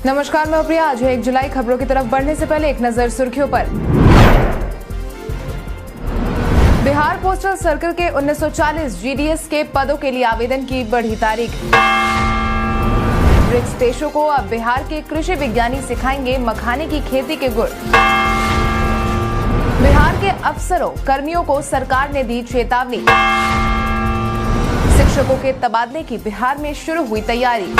नमस्कार, मैं प्रिया। आज है 1 जुलाई। खबरों की तरफ बढ़ने से पहले एक नजर सुर्खियों पर। बिहार पोस्टल सर्कल के 1940 जीडीएस के पदों के लिए आवेदन की बढ़ी तारीख। ब्रिक्स देशों को अब बिहार के कृषि विज्ञानी सिखाएंगे मखाने की खेती के गुर। बिहार के अफसरों कर्मियों को सरकार ने दी चेतावनी। शिक्षकों के तबादले की बिहार में शुरू हुई तैयारी।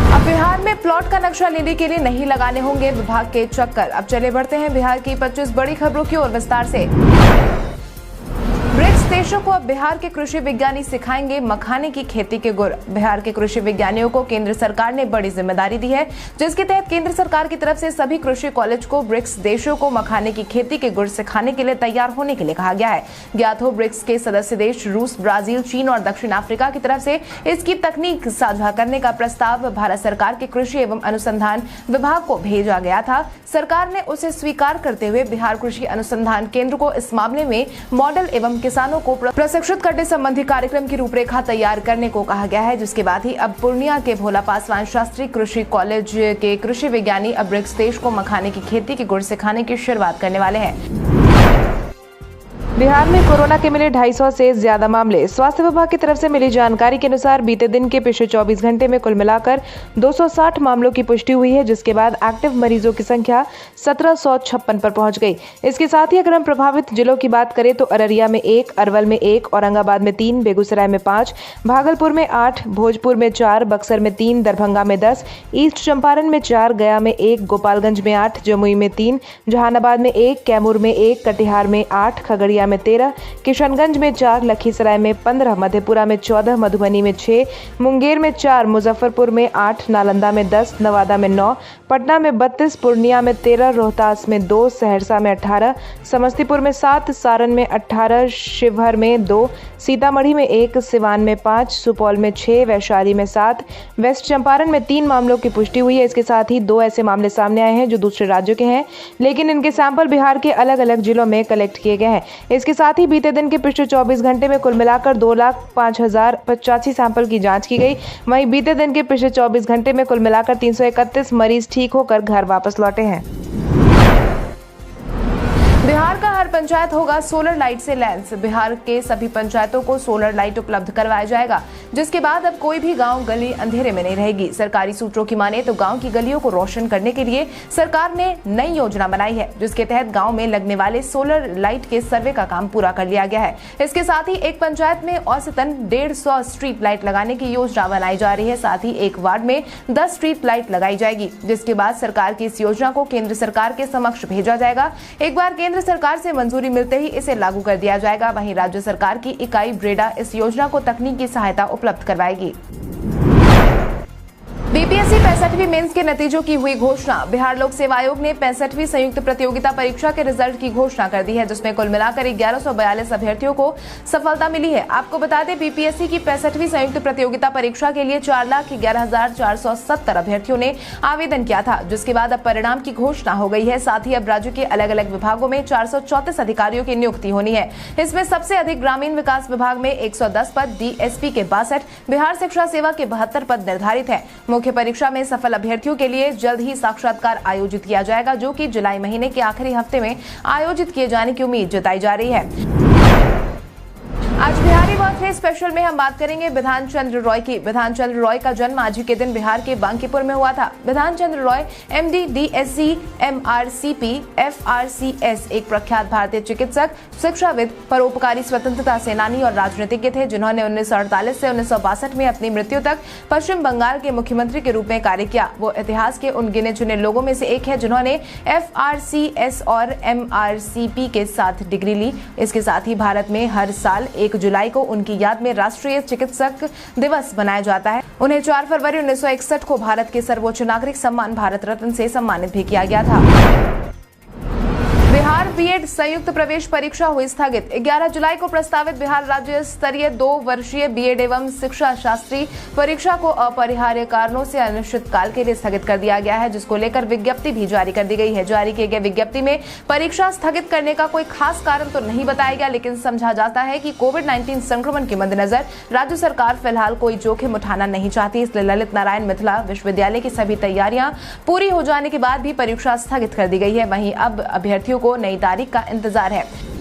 अब बिहार में प्लॉट का नक्शा लेने के लिए नहीं लगाने होंगे विभाग के चक्कर। अब चले बढ़ते हैं बिहार की 25 बड़ी खबरों की ओर विस्तार से। ब्रिक्स देशों को अब बिहार के कृषि विज्ञानी सिखाएंगे मखाने की खेती के गुर। बिहार के कृषि विज्ञानियों को केंद्र सरकार ने बड़ी जिम्मेदारी दी है, जिसके तहत केंद्र सरकार की तरफ से सभी कृषि कॉलेज को ब्रिक्स देशों को मखाने की खेती के गुर सिखाने के लिए तैयार होने के लिए कहा गया है। ज्ञात हो, ब्रिक्स के सदस्य देश रूस, ब्राजील, चीन और दक्षिण अफ्रीका की तरफ से इसकी तकनीक साझा करने का प्रस्ताव भारत सरकार के कृषि एवं अनुसंधान विभाग को भेजा गया था। सरकार ने उसे स्वीकार करते हुए बिहार कृषि अनुसंधान केंद्र को इस मामले में मॉडल एवं किसानों को प्रशिक्षित करने संबंधी कार्यक्रम की रूपरेखा तैयार करने को कहा गया है, जिसके बाद ही अब पूर्णिया के भोला पासवान शास्त्री कृषि कॉलेज के कृषि विज्ञानी अब ब्रिक्स देश को मखाने की खेती के गुर सिखाने की शुरुआत करने वाले हैं। बिहार में कोरोना के मिले 250 से ज्यादा मामले। स्वास्थ्य विभाग की तरफ से मिली जानकारी के अनुसार बीते दिन के पिछले 24 घंटे में कुल मिलाकर 260 मामलों की पुष्टि हुई है, जिसके बाद एक्टिव मरीजों की संख्या 1756 पर पहुंच गई। इसके साथ ही अगर हम प्रभावित जिलों की बात करें तो अररिया में 1, अरवल में 1, औरंगाबाद में 3, बेगूसराय में 5, भागलपुर में 8, भोजपुर में 4, बक्सर में 3, दरभंगा में 10, ईस्ट चंपारण में 4, गया में 1, गोपालगंज में 8, जमुई में 3, जहानाबाद में 1, कैमूर में 1, कटिहार में 8, खगड़िया में 13, किशनगंज में 4, लखीसराय में 15, मधेपुरा में 14, मधुबनी में 6, मुंगेर में 4, मुजफ्फरपुर में 8, नालंदा में 10, नवादा में 9, पटना में 32, पूर्णिया में 13, रोहतास में 2, सहरसा में 18, समस्तीपुर में 7, सारण में 18, शिवहर में 2, सीतामढ़ी में 1, सिवान में 5, सुपौल में 6, वैशाली में 7, वेस्ट चंपारण में 3 मामलों की पुष्टि हुई है। इसके साथ ही 2 ऐसे मामले सामने आए हैं जो दूसरे राज्यों के हैं, लेकिन इनके सैंपल बिहार के अलग अलग जिलों में कलेक्ट किए गए हैं। इसके साथ ही बीते दिन के पिछले 24 घंटे में कुल मिलाकर 2,05,085 सैंपल की जांच की गई। वहीं बीते दिन के पिछले 24 घंटे में कुल मिलाकर 331 मरीज ठीक होकर घर वापस लौटे हैं। बिहार का हर पंचायत होगा सोलर लाइट से लैस। बिहार के सभी पंचायतों को सोलर लाइट उपलब्ध करवाया जाएगा, जिसके बाद अब कोई भी गांव गली अंधेरे में नहीं रहेगी। सरकारी सूत्रों की माने तो गांव की गलियों को रोशन करने के लिए सरकार ने नई योजना बनाई है, जिसके तहत गांव में लगने वाले सोलर लाइट के सर्वे का काम पूरा कर लिया गया है। इसके साथ ही एक पंचायत में औसतन 150 स्ट्रीट लाइट लगाने की योजना बनाई जा रही है। साथ ही एक वार्ड में 10 स्ट्रीट लाइट लगाई जाएगी, जिसके बाद सरकार की इस योजना को केंद्र सरकार के समक्ष भेजा जाएगा। एक बार केंद्र सरकार से मंजूरी मिलते ही इसे लागू कर दिया जाएगा। वहीं राज्य सरकार की इकाई ब्रेडा इस योजना को तकनीकी सहायता उपलब्ध करवाएगी। बीपीएससी 65वीं मेंस के नतीजों की हुई घोषणा। बिहार लोक सेवा आयोग ने 65वीं संयुक्त प्रतियोगिता परीक्षा के रिजल्ट की घोषणा कर दी है, जिसमें कुल मिलाकर 1142 अभ्यर्थियों को सफलता मिली है। आपको बता दें, बीपीएससी की 65वीं संयुक्त प्रतियोगिता परीक्षा के लिए 4,11,470 अभ्यर्थियों ने आवेदन किया था, जिसके बाद अब परिणाम की घोषणा हो गई है। साथ ही अब राज्य के अलग अलग विभागों में 434 अधिकारियों की नियुक्ति होनी है। इसमें सबसे अधिक ग्रामीण विकास विभाग में 110 पद, डीएसपी के 62, बिहार शिक्षा सेवा के 72 पद निर्धारित है। मुख्य परीक्षा में सफल अभ्यर्थियों के लिए जल्द ही साक्षात्कार आयोजित किया जाएगा, जो कि जुलाई महीने के आखिरी हफ्ते में आयोजित किए जाने की उम्मीद जताई जा रही है। आज बिहारी बर्थडे स्पेशल में हम बात करेंगे विधान चंद्र रॉय की। विधान चंद्र रॉय का जन्म आज ही के दिन बिहार के बांकीपुर में हुआ था। Bidhan Chandra Roy MD, DSc, MRCP, FRCS एक प्रख्यात भारतीय चिकित्सक, शिक्षाविद, परोपकारी, स्वतंत्रता सेनानी और राजनीतिज्ञ थे, जिन्होंने 1948 से 1962 में अपनी मृत्यु तक पश्चिम बंगाल के मुख्यमंत्री के रूप में कार्य किया। वो इतिहास के उन गिने चुने लोगों में से एक है जिन्होंने एफआरसीएस और एमआरसीपी के साथ डिग्री ली। इसके साथ ही भारत में हर साल 1 जुलाई को उनकी याद में राष्ट्रीय चिकित्सक दिवस मनाया जाता है। उन्हें 4 फरवरी 1961 को भारत के सर्वोच्च नागरिक सम्मान भारत रत्न से सम्मानित भी किया गया था। बिहार बीएड संयुक्त प्रवेश परीक्षा हुई स्थगित। 11 जुलाई को प्रस्तावित बिहार राज्य स्तरीय 2 वर्षीय बीएड एवं शिक्षा शास्त्री परीक्षा को अपरिहार्य कारणों से अनिश्चितकाल के लिए स्थगित कर दिया गया है, जिसको लेकर विज्ञप्ति भी जारी कर दी गई है। जारी किए गए विज्ञप्ति में परीक्षा स्थगित करने का कोई खास कारण तो नहीं बताया गया, लेकिन समझा जाता है कि कोविड-19 संक्रमण के मद्देनजर राज्य सरकार फिलहाल कोई जोखिम उठाना नहीं चाहती, इसलिए ललित नारायण मिथिला विश्वविद्यालय की सभी तैयारियां पूरी हो जाने के बाद भी परीक्षा स्थगित कर दी गई है। वहीं अब अभ्यर्थियों को नई तारीख का इंतजार है।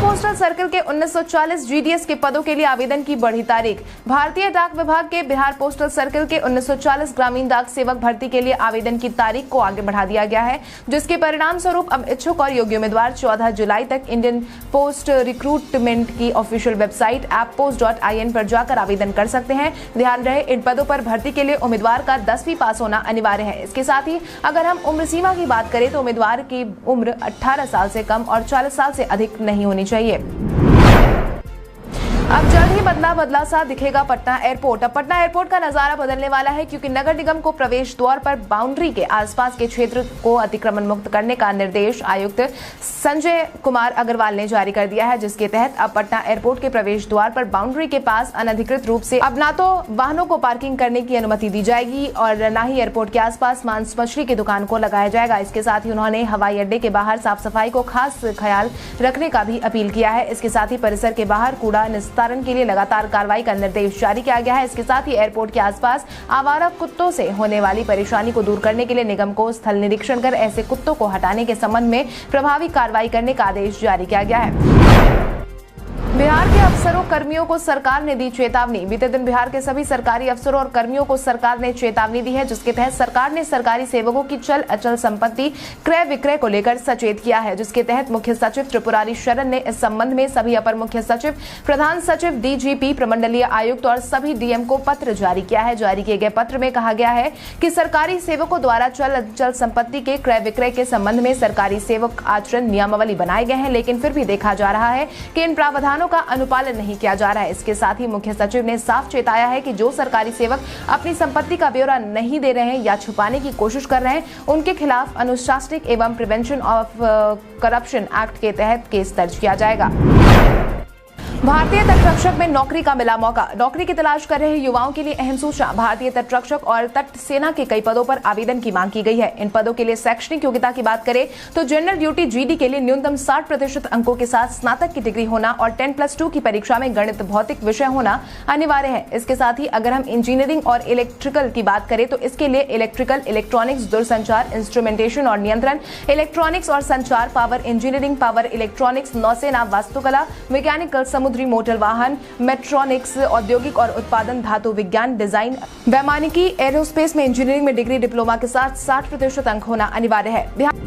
पोस्टल सर्किल के 1940 जीडीएस के पदों के लिए आवेदन की बढ़ी तारीख। भारतीय डाक विभाग के बिहार पोस्टल सर्किल के 1940 ग्रामीण डाक सेवक भर्ती के लिए आवेदन की तारीख को आगे बढ़ा दिया गया है, जिसके परिणाम स्वरूप अब इच्छुक और योग्य उम्मीदवार 14 जुलाई तक इंडियन पोस्ट रिक्रूटमेंट की ऑफिशियल वेबसाइट apppost.in पर जाकर आवेदन कर सकते हैं। ध्यान रहे, इन पदों पर भर्ती के लिए उम्मीदवार का 10वीं पास होना अनिवार्य है। इसके साथ ही अगर हम उम्र सीमा की बात करें तो उम्मीदवार की उम्र 18 साल से कम और 40 साल से अधिक नहीं होनी चाहिए। अब जल्द ही बदला सा दिखेगा पटना एयरपोर्ट। अब पटना एयरपोर्ट का नजारा बदलने वाला है, क्योंकि नगर निगम को प्रवेश द्वार पर बाउंड्री के आसपास के क्षेत्र को अतिक्रमण मुक्त करने का निर्देश आयुक्त संजय कुमार अग्रवाल ने जारी कर दिया है, जिसके तहत अब पटना एयरपोर्ट के प्रवेश द्वार पर बाउंड्री के पास अनधिकृत रूप से अब न तो वाहनों को पार्किंग करने की अनुमति दी जाएगी और न ही एयरपोर्ट के आसपास मांस मछली की दुकान को लगाया जाएगा। इसके साथ ही उन्होंने हवाई अड्डे के बाहर साफ सफाई को खास ख्याल रखने का भी अपील किया है। इसके साथ ही परिसर के बाहर कूड़ा निस्तारण के लिए लगातार कार्रवाई का निर्देश जारी किया गया है। इसके साथ ही एयरपोर्ट के आसपास आवारा कुत्तों से होने वाली परेशानी को दूर करने के लिए निगम को स्थल निरीक्षण कर ऐसे कुत्तों को हटाने के संबंध में प्रभावी कार्रवाई करने का आदेश जारी किया गया है। बिहार के अफसरों कर्मियों को सरकार ने दी चेतावनी। बीते दिन बिहार के सभी सरकारी अफसरों और कर्मियों को सरकार ने चेतावनी दी है, जिसके तहत सरकार ने सरकारी सेवकों की चल अचल संपत्ति क्रय विक्रय को लेकर सचेत किया है, जिसके तहत मुख्य सचिव त्रिपुरारी शरण ने इस संबंध में सभी अपर मुख्य सचिव, प्रधान सचिव, डीजीपी, प्रमंडलीय आयुक्त और सभी डीएम को पत्र जारी किया है। जारी किए गए पत्र में कहा गया है कि सरकारी सेवकों द्वारा चल अचल संपत्ति के क्रय विक्रय के संबंध में सरकारी सेवक आचरण नियमावली बनाए गए हैं, लेकिन फिर भी देखा जा रहा है कि इन प्रावधानों का अनुपालन नहीं किया जा रहा है। इसके साथ ही मुख्य सचिव ने साफ चेताया है कि जो सरकारी सेवक अपनी संपत्ति का ब्यौरा नहीं दे रहे हैं या छुपाने की कोशिश कर रहे हैं, उनके खिलाफ अनुशासनिक एवं प्रिवेंशन ऑफ करप्शन एक्ट के तहत केस दर्ज किया जाएगा। भारतीय तटरक्षक में नौकरी का मिला मौका। नौकरी की तलाश कर रहे युवाओं के लिए अहम सूचना। भारतीय तटरक्षक और तट सेना के कई पदों पर आवेदन की मांग की गई है। इन पदों के लिए शैक्षणिक योग्यता की बात करें तो जनरल ड्यूटी जीडी के लिए न्यूनतम 60% अंकों के साथ स्नातक की डिग्री होना और 10+2 की परीक्षा में गणित भौतिक विषय होना अनिवार्य है। इसके साथ ही अगर हम इंजीनियरिंग और इलेक्ट्रिकल की बात करें तो इसके लिए इलेक्ट्रिकल, इलेक्ट्रॉनिक्स, दूरसंचार, इंस्ट्रूमेंटेशन और नियंत्रण, इलेक्ट्रॉनिक्स और संचार, पावर इंजीनियरिंग, पावर इलेक्ट्रॉनिक्स, नौसेना, वास्तुकला, मैकेनिकल, समुद्री मोटर वाहन, मेट्रॉनिक्स, औद्योगिक और उत्पादन, धातु विज्ञान, डिजाइन, वैमानिकी, एरोस्पेस में इंजीनियरिंग में डिग्री, डिप्लोमा के साथ 60% अंक होना अनिवार्य है। बिहार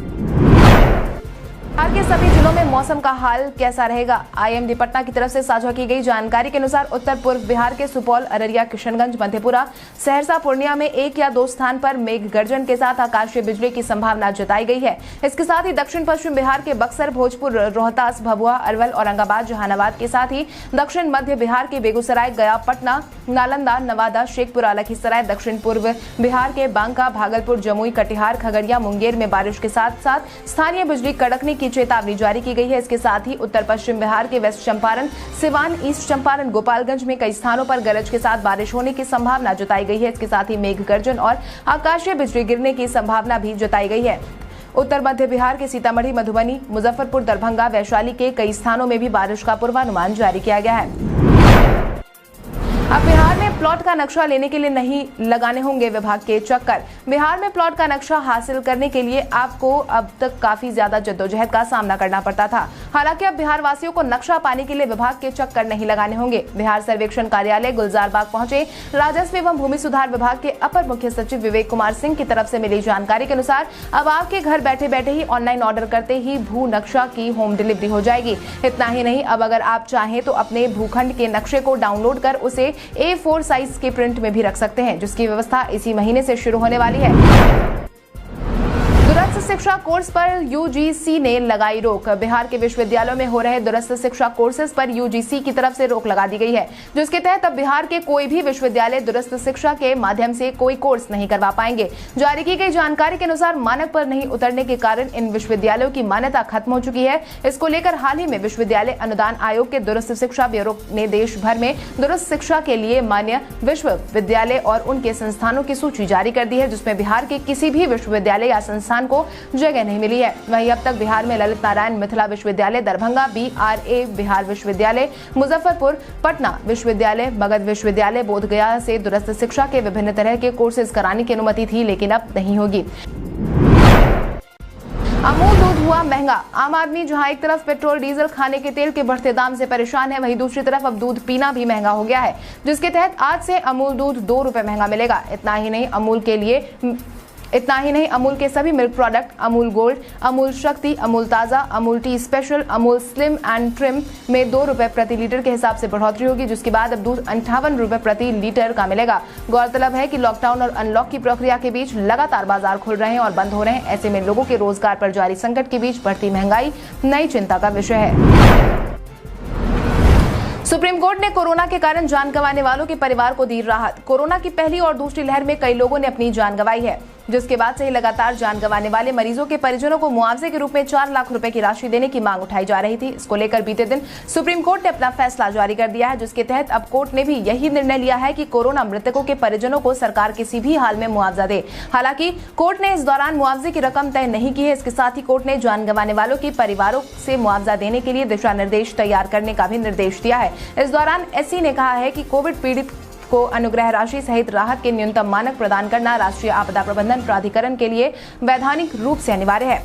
के सभी जिलों में मौसम का हाल कैसा रहेगा? आईएमडी पटना की तरफ से साझा की गई जानकारी के अनुसार उत्तर पूर्व बिहार के सुपौल, अररिया, किशनगंज, मधेपुरा, सहरसा, पूर्णिया में 1 या 2 स्थान पर मेघ गर्जन के साथ आकाशीय बिजली की संभावना जताई गई है। इसके साथ ही दक्षिण पश्चिम बिहार के बक्सर, भोजपुर, रोहतास, भभुआ, अरवल, औरंगाबाद, जहानाबाद के साथ ही दक्षिण मध्य बिहार के बेगूसराय, गया, पटना, नालंदा, नवादा, शेखपुरा, लखीसराय, दक्षिण पूर्व बिहार के बांका, भागलपुर, जमुई, कटिहार, खगड़िया, मुंगेर में बारिश के साथ साथ स्थानीय बिजली कड़कने की चेतावनी जारी की गई है। इसके साथ ही उत्तर पश्चिम बिहार के वेस्ट चंपारण, सिवान, ईस्ट चंपारण, गोपालगंज में कई स्थानों पर गरज के साथ बारिश होने की संभावना जताई गई है। इसके साथ ही मेघ गर्जन और आकाशीय बिजली गिरने की संभावना भी जताई गई है। उत्तर मध्य बिहार के सीतामढ़ी, मधुबनी, मुजफ्फरपुर, दरभंगा, वैशाली के कई स्थानों में भी बारिश का पूर्वानुमान जारी किया गया है। अब बिहार में प्लॉट का नक्शा लेने के लिए नहीं लगाने होंगे विभाग के चक्कर। बिहार में प्लॉट का नक्शा हासिल करने के लिए आपको अब तक काफी ज्यादा जद्दोजहद का सामना करना पड़ता था। हालांकि अब बिहार वासियों को नक्शा पाने के लिए विभाग के चक्कर नहीं लगाने होंगे। बिहार सर्वेक्षण कार्यालय गुलजार बाग पहुंचे राजस्व एवं भूमि सुधार विभाग के अपर मुख्य सचिव विवेक कुमार सिंह की तरफ से मिली जानकारी के अनुसार अब आपके घर बैठे बैठे ही ऑनलाइन ऑर्डर करते ही भू नक्शा की होम डिलीवरी हो जाएगी। इतना ही नहीं, अब अगर आप चाहें तो अपने भूखंड के नक्शे को डाउनलोड कर उसे A4 साइज के प्रिंट में भी रख सकते हैं, जिसकी व्यवस्था इसी महीने से शुरू होने वाली है। दूरस्थ शिक्षा कोर्स पर यूजीसी ने लगाई रोक। बिहार के विश्वविद्यालयों में हो रहे दूरस्थ शिक्षा कोर्सेज पर यूजीसी की तरफ से रोक लगा दी गई है, जिसके तहत अब बिहार के कोई भी विश्वविद्यालय दूरस्थ शिक्षा के माध्यम से कोई कोर्स नहीं करवा पाएंगे। जारी की गई जानकारी के अनुसार मानक पर नहीं उतरने के कारण इन विश्वविद्यालयों की मान्यता खत्म हो चुकी है। इसको लेकर हाल ही में विश्वविद्यालय अनुदान आयोग के दूरस्थ शिक्षा ब्यूरो ने देश भर में दूरस्थ शिक्षा के लिए मान्य विश्वविद्यालय और उनके संस्थानों की सूची जारी कर दी है, जिसमें बिहार के किसी भी विश्वविद्यालय या संस्थान को जगह नहीं मिली है। वहीं अब तक बिहार में ललित नारायण मिथिला विश्वविद्यालय दरभंगा, BRA बिहार विश्वविद्यालय मुजफ्फरपुर, पटना विश्वविद्यालय, मगध विश्वविद्यालय, बोधगया से दूरस्थ शिक्षा के विभिन्न तरह के कोर्सेज कराने की अनुमति थी, लेकिन अब नहीं होगी। अमूल दूध हुआ महंगा। आम आदमी जहां एक तरफ पेट्रोल डीजल खाने के तेल के बढ़ते दाम से परेशान है, वहीं दूसरी तरफ अब दूध पीना भी महंगा हो गया है, जिसके तहत आज से अमूल दूध 2 रुपए महंगा मिलेगा। इतना ही नहीं, अमूल के सभी milk product, Amul gold, Amul शक्ति, अमूल ताजा, Amul T special, Amul slim and trim में 2 रुपए प्रति लीटर के हिसाब से बढ़ोतरी होगी, जिसके बाद अब दूध 58 रुपए प्रति लीटर का मिलेगा। गौरतलब है कि लॉकडाउन और अनलॉक की प्रक्रिया के बीच लगातार बाजार खुल रहे हैं और बंद हो रहे हैं। ऐसे में लोगों के रोजगार पर जारी संकट के बीच बढ़ती महंगाई नई चिंता का विषय है। सुप्रीम कोर्ट ने कोरोना के कारण जान गंवाने वालों के परिवार को दी राहत। कोरोना की पहली और दूसरी लहर में कई लोगों ने अपनी जान गंवाई है, जिसके बाद से ही लगातार जान गंवाने वाले मरीजों के परिजनों को मुआवजे के रूप में 4 लाख रुपए की राशि देने की मांग उठाई जा रही थी। इसको लेकर बीते दिन सुप्रीम कोर्ट ने अपना फैसला जारी कर दिया है, जिसके तहत अब कोर्ट ने भी यही निर्णय लिया है कि कोरोना मृतकों के परिजनों को सरकार किसी भी हाल में मुआवजा दे। हालांकि कोर्ट ने इस दौरान मुआवजे की रकम तय नहीं की है। इसके साथ ही कोर्ट ने जान गंवाने वालों के परिवारों से मुआवजा देने के लिए दिशा निर्देश तैयार करने का भी निर्देश दिया है। इस दौरान एससी ने कहा है कि कोविड पीड़ित को अनुग्रह राशि सहित राहत के न्यूनतम मानक प्रदान करना राष्ट्रीय आपदा प्रबंधन प्राधिकरण के लिए वैधानिक रूप से अनिवार्य है।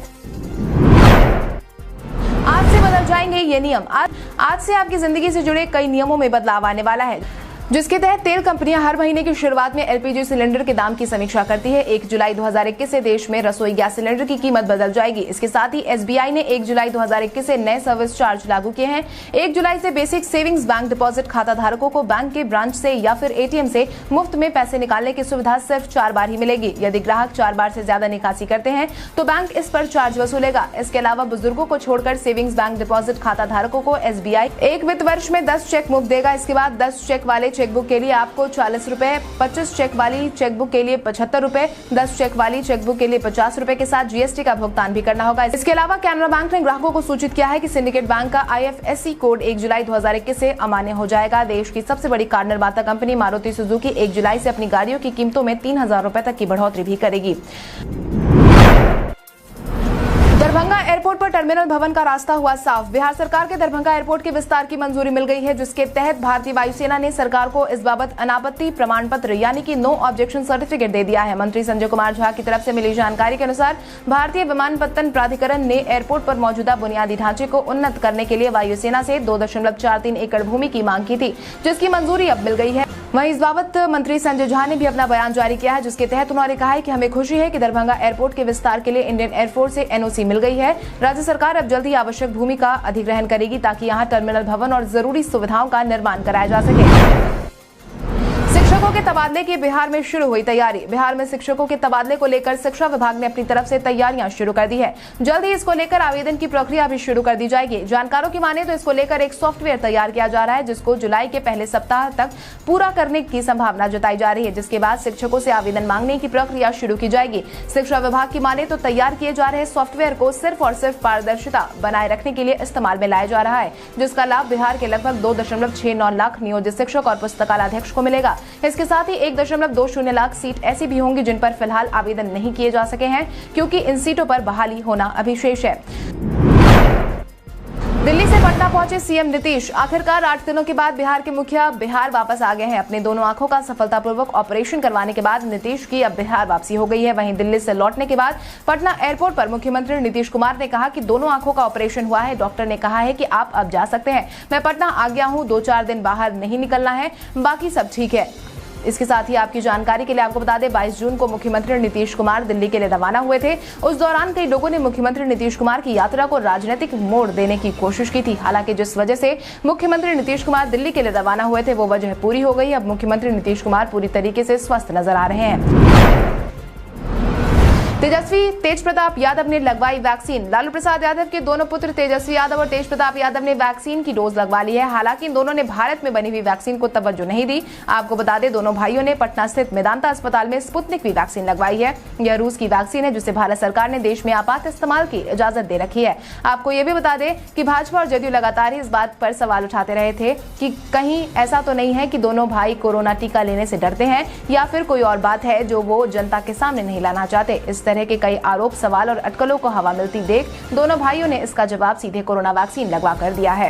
आज से बदल जाएंगे ये नियम। आज से आपकी जिंदगी से जुड़े कई नियमों में बदलाव आने वाला है, जिसके तहत तेल कंपनियां हर महीने की शुरुआत में एलपीजी सिलेंडर के दाम की समीक्षा करती है। 1 जुलाई 2021 से देश में रसोई गैस सिलेंडर की कीमत बदल जाएगी। इसके साथ ही एसबीआई ने 1 जुलाई 2021 से नए सर्विस चार्ज लागू किए हैं। 1 जुलाई से बेसिक सेविंग्स बैंक डिपॉजिट खाता धारकों को बैंक के ब्रांच से या फिर एटीएम से मुफ्त में पैसे निकालने की सुविधा सिर्फ 4 बार ही मिलेगी। यदि ग्राहक 4 बार से ज्यादा निकासी करते हैं तो बैंक इस पर चार्ज वसूलेगा। इसके अलावा बुजुर्गों को छोड़कर सेविंग्स बैंक डिपॉजिट खाता धारकों को एसबीआई एक वित्त वर्ष में 10 चेक मुफ्त देगा। इसके बाद 10 चेक वाले चेकबुक के लिए आपको 40 रुपए, 25 चेक वाली चेकबुक के लिए 75 रुपए, 10 चेक वाली चेकबुक के लिए 50 रुपए के साथ जीएसटी का भुगतान भी करना होगा। इसके अलावा कैनरा बैंक ने ग्राहकों को सूचित किया है कि सिंडिकेट बैंक का IFSC कोड 1 जुलाई 2021 से अमान्य हो जाएगा। देश की सबसे बड़ी कार निर्माता कंपनी मारुति सुजुकी 1 जुलाई से अपनी गाड़ियों की कीमतों में 3000 रुपए तक की बढ़ोतरी भी करेगी। दरभंगा एयरपोर्ट पर टर्मिनल भवन का रास्ता हुआ साफ। बिहार सरकार के दरभंगा एयरपोर्ट के विस्तार की मंजूरी मिल गई है, जिसके तहत भारतीय वायुसेना ने सरकार को इस बाबत अनापत्ति प्रमाण पत्र यानी कि नो ऑब्जेक्शन सर्टिफिकेट दे दिया है। मंत्री संजय कुमार झा की तरफ से मिली जानकारी के अनुसार भारतीय विमानपत्तन प्राधिकरण ने एयरपोर्ट पर मौजूदा बुनियादी ढांचे को उन्नत करने के लिए वायुसेना से 2.43 एकड़ भूमि की मांग की थी, जिसकी मंजूरी अब मिल गई है। वहीं इस बाबत मंत्री संजय झा ने भी अपना बयान जारी किया है, जिसके तहत उन्होंने कहा है कि हमें खुशी है कि दरभंगा एयरपोर्ट के विस्तार के लिए इंडियन एयरफोर्स से एनओसी मिल गई है। राज्य सरकार अब जल्द ही आवश्यक भूमि का अधिग्रहण करेगी ताकि यहां टर्मिनल भवन और जरूरी सुविधाओं का निर्माण कराया जा सके। शिक्षकों के तबादले की बिहार में शुरू हुई तैयारी। बिहार में शिक्षकों के तबादले को लेकर शिक्षा विभाग ने अपनी तरफ से तैयारियां शुरू कर दी है। जल्द ही इसको लेकर आवेदन की प्रक्रिया भी शुरू कर दी जाएगी। जानकारों की माने तो इसको लेकर एक सॉफ्टवेयर तैयार किया जा रहा है, जिसको जुलाई के पहले सप्ताह तक पूरा करने की संभावना जताई जा रही है, जिसके बाद शिक्षकों से आवेदन मांगने की प्रक्रिया शुरू की जाएगी। शिक्षा विभाग की माने तो तैयार किए जा रहे सॉफ्टवेयर को सिर्फ और सिर्फ पारदर्शिता बनाए रखने के लिए इस्तेमाल में लाया जा रहा है, जिसका लाभ बिहार के लगभग 2.69 लाख नियोजित शिक्षक और पुस्तकालयाध्यक्ष को मिलेगा। इसके साथ ही 1.20 लाख सीट ऐसी भी होंगी जिन पर फिलहाल आवेदन नहीं किए जा सके हैं, क्योंकि इन सीटों पर बहाली होना अभी शेष है। दिल्ली से पटना पहुंचे सीएम नीतीश। आखिरकार 8 दिनों के बाद बिहार के मुखिया बिहार वापस आ गए हैं। अपने दोनों आंखों का सफलतापूर्वक ऑपरेशन करवाने के बाद नीतीश की अब बिहार वापसी हो गई है। वहीं दिल्ली से लौटने के बाद पटना एयरपोर्ट पर मुख्यमंत्री नीतीश कुमार ने कहा कि दोनों आंखों का ऑपरेशन हुआ है। डॉक्टर ने कहा है कि आप अब जा सकते हैं। मैं पटना आ गया हूँ, 2-4 दिन बाहर नहीं निकलना है, बाकी सब ठीक है। इसके साथ ही आपकी जानकारी के लिए आपको बता दें, 22 जून को मुख्यमंत्री नीतीश कुमार दिल्ली के लिए रवाना हुए थे। उस दौरान कई लोगों ने मुख्यमंत्री नीतीश कुमार की यात्रा को राजनीतिक मोड़ देने की कोशिश की थी। हालांकि जिस वजह से मुख्यमंत्री नीतीश कुमार दिल्ली के लिए रवाना हुए थे वो वजह पूरी हो गई। अब मुख्यमंत्री नीतीश कुमार पूरी तरीके से स्वस्थ नजर आ रहे हैं। तेजस्वी तेज प्रताप यादव ने लगवाई वैक्सीन। लालू प्रसाद यादव के दोनों पुत्र तेजस्वी यादव और तेज प्रताप यादव ने वैक्सीन की डोज लगवा ली है। हालांकि इन दोनों ने भारत में बनी हुई वैक्सीन को तवज्जो नहीं दी। आपको बता दें, दोनों भाइयों ने पटना स्थित मेदांता अस्पताल में स्पुतनिक वी वैक्सीन लगवाई है। यह रूस की वैक्सीन है जिसे भारत सरकार ने देश में आपात इस्तेमाल की इजाजत दे रखी है। आपको यह भी बता दें कि भाजपा और जदयू लगातार ही इस बात पर सवाल उठाते रहे थे कि कहीं ऐसा तो नहीं है कि दोनों भाई कोरोना टीका लेने से डरते हैं या फिर कोई और बात है जो वो जनता के सामने नहीं लाना चाहते। इस तरह के कई आरोप, सवाल और अटकलों को हवा मिलती देख दोनों भाइयों ने इसका जवाब सीधे कोरोना वैक्सीन लगवा कर दिया है।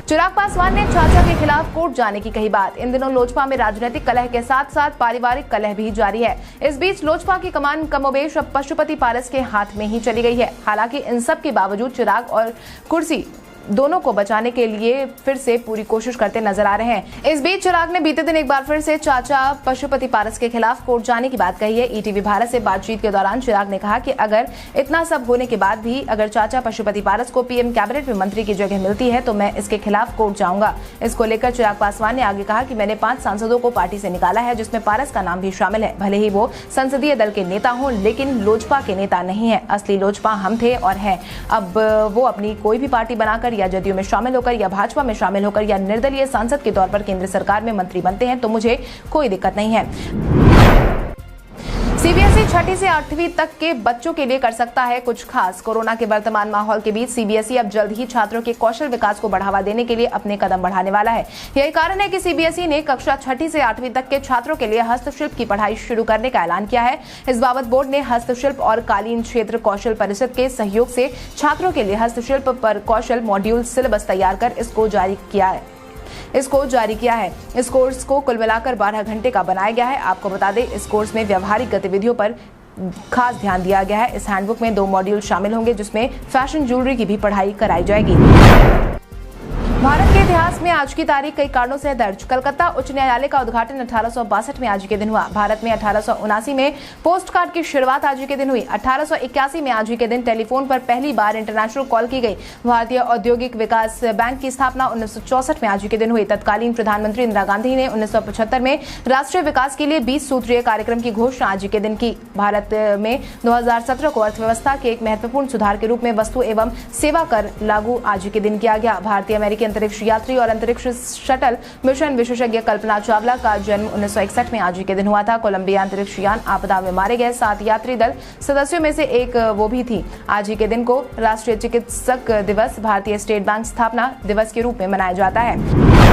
चिराग पासवान ने चाचा के खिलाफ कोर्ट जाने की कही बात। इन दिनों लोजपा में राजनीतिक कलह के साथ साथ पारिवारिक कलह भी जारी है। इस बीच लोजपा की कमान कमोबेश अब पशुपति पारस के हाथ में ही चली गई है। हालांकि इन सब के बावजूद चिराग और कुर्सी दोनों को बचाने के लिए फिर से पूरी कोशिश करते नजर आ रहे हैं। इस बीच चिराग ने बीते दिन एक बार फिर से चाचा पशुपति पारस के खिलाफ कोर्ट जाने की बात कही है। ईटीवी भारत से बातचीत के दौरान चिराग ने कहा कि अगर इतना सब होने के बाद भी अगर चाचा पशुपति पारस को पीएम कैबिनेट में मंत्री की जगह मिलती है तो मैं इसके खिलाफ कोर्ट जाऊंगा। इसको लेकर चिराग पासवान ने आगे कहा कि मैंने 5 सांसदों को पार्टी से निकाला है जिसमें पारस का नाम भी शामिल है। भले ही वो संसदीय दल के नेता हों लेकिन लोजपा के नेता नहीं है। असली लोजपा हम थे और हैं। अब वो अपनी कोई भी पार्टी बनाकर या जदयू में शामिल होकर या भाजपा में शामिल होकर या निर्दलीय सांसद के तौर पर केंद्र सरकार में मंत्री बनते हैं तो मुझे कोई दिक्कत नहीं है। सीबीएसई 6ठी से 8वीं तक के बच्चों के लिए कर सकता है कुछ खास। कोरोना के वर्तमान माहौल के बीच सीबीएसई अब जल्द ही छात्रों के कौशल विकास को बढ़ावा देने के लिए अपने कदम बढ़ाने वाला है। यही कारण है कि सीबीएसई ने कक्षा 6ठी से 8वीं तक के छात्रों के लिए हस्तशिल्प की पढ़ाई शुरू करने का ऐलान किया है। इस बाबत बोर्ड ने हस्तशिल्प और कालीन क्षेत्र कौशल परिषद के सहयोग से छात्रों के लिए हस्तशिल्प पर कौशल मॉड्यूल सिलेबस तैयार कर इसको जारी किया है। इस कोर्स को कुल मिलाकर 12 घंटे का बनाया गया है। आपको बता दें, इस कोर्स में व्यवहारिक गतिविधियों पर खास ध्यान दिया गया है। इस हैंडबुक में 2 मॉड्यूल शामिल होंगे जिसमें फैशन ज्वेलरी की भी पढ़ाई कराई जाएगी। भारत के इतिहास में आज की तारीख कई कारणों से दर्ज। कलकत्ता उच्च न्यायालय का उद्घाटन 1862 में आज के दिन हुआ। भारत में 1879 में पोस्ट कार्ड की शुरुआत आज के दिन हुई। 1881 में आज के दिन टेलीफोन पर पहली बार इंटरनेशनल कॉल की गई। भारतीय औद्योगिक विकास बैंक की स्थापना 1964 में आज के दिन हुई। तत्कालीन प्रधानमंत्री इंदिरा गांधी ने 1975 में राष्ट्रीय विकास के लिए 20 सूत्रीय कार्यक्रम की घोषणा आज के दिन की। भारत में 2017 को अर्थव्यवस्था के एक महत्वपूर्ण सुधार के रूप में वस्तु एवं सेवा कर लागू आज के दिन किया गया। भारतीय अमेरिकी अंतरिक्ष यात्री और अंतरिक्ष शटल मिशन विशेषज्ञ कल्पना चावला का जन्म 1961 में आज के दिन हुआ था। कोलंबिया अंतरिक्ष यान आपदा में मारे गए 7 यात्री दल सदस्यों में से एक वो भी थी। आज के दिन को राष्ट्रीय चिकित्सक दिवस, भारतीय स्टेट बैंक स्थापना दिवस के रूप में मनाया जाता है।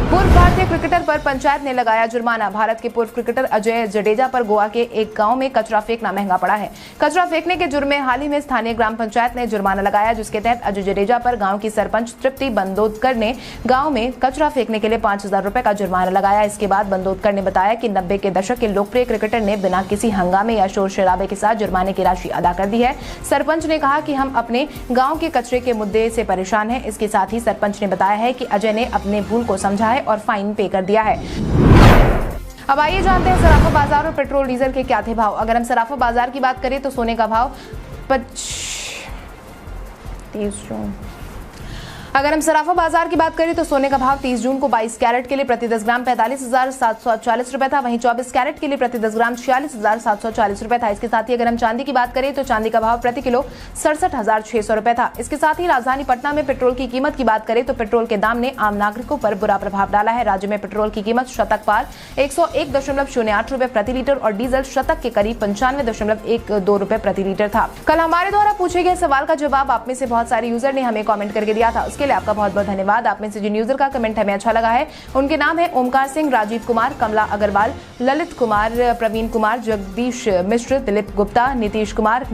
पूर्व भारतीय क्रिकेटर पर पंचायत ने लगाया जुर्माना। भारत के पूर्व क्रिकेटर अजय जडेजा पर गोवा के एक गांव में कचरा फेंकना महंगा पड़ा है। कचरा फेंकने के जुर्म में हाल ही में स्थानीय ग्राम पंचायत ने जुर्माना लगाया, जिसके तहत अजय जडेजा पर गांव की सरपंच तृप्ति बंदोदकर ने गांव में कचरा फेंकने के लिए 5000 रुपए का जुर्माना लगाया। इसके बाद बंदोदकर ने बताया कि 90 के दशक के लोकप्रिय क्रिकेटर ने बिना किसी हंगामे या शोर शराबे के साथ जुर्माने की राशि अदा कर दी है। सरपंच ने कहा कि हम अपने गाँव के कचरे के मुद्दे से परेशान है। इसके साथ ही सरपंच ने बताया है कि अजय ने अपने भूल को समझा है और फाइन पे कर दिया है। अब आइए जानते हैं सराफा बाजार और पेट्रोल डीजल के क्या थे भाव। अगर हम सराफा बाजार की बात करें तो सोने का भाव 30 जून को 22 कैरेट के लिए प्रति 10 ग्राम 45,740 रुपए था। वहीं 24 कैरेट के लिए प्रति 10 ग्राम 46,740 रुपए था। इसके साथ ही अगर हम चांदी की बात करें तो चांदी का भाव प्रति किलो 67,600 रुपए था। इसके साथ ही राजधानी पटना में पेट्रोल की कीमत की बात करें तो पेट्रोल के दाम ने आम नागरिकों पर बुरा प्रभाव डाला है। राज्य में पेट्रोल की कीमत शतक पार 101.08 रुपए प्रति लीटर और डीजल शतक के करीब 95.12 रुपए प्रति लीटर था। कल हमारे द्वारा पूछे गए सवाल का जवाब आप में से बहुत सारे यूजर ने हमें कॉमेंट करके दिया था। उसके लिए आपका बहुत बहुत धन्यवाद। आप में से जिन यूजर का कमेंट हमें अच्छा लगा है उनके नाम है ओमकार सिंह, राजीव कुमार, कमला अग्रवाल, ललित कुमार, प्रवीण कुमार, जगदीश मिश्र, दिलीप गुप्ता, नीतीश कुमार,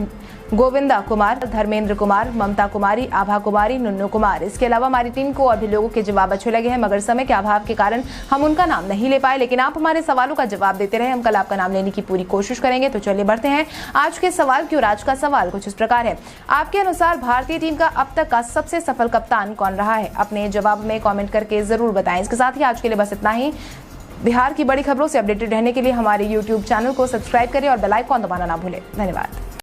गोविंदा कुमार, धर्मेंद्र कुमार, ममता कुमारी, आभा कुमारी, नुन्नू कुमार। इसके अलावा हमारी टीम को और भी लोगों के जवाब अच्छे लगे हैं, मगर समय के अभाव के कारण हम उनका नाम नहीं ले पाए। लेकिन आप हमारे सवालों का जवाब देते रहे, हम कल आपका नाम लेने की पूरी कोशिश करेंगे। तो चलिए बढ़ते हैं आज के सवाल की ओर। आज का सवाल कुछ इस प्रकार है। आपके अनुसार भारतीय टीम का अब तक का सबसे सफल कप्तान कौन रहा है? अपने जवाब में कॉमेंट करके जरूर बताएं। इसके साथ ही आज के लिए बस इतना ही। बिहार की बड़ी खबरों से अपडेटेड रहने के लिए हमारे YouTube चैनल को सब्सक्राइब करें और बेल आइकन दबाना ना भूलें। धन्यवाद।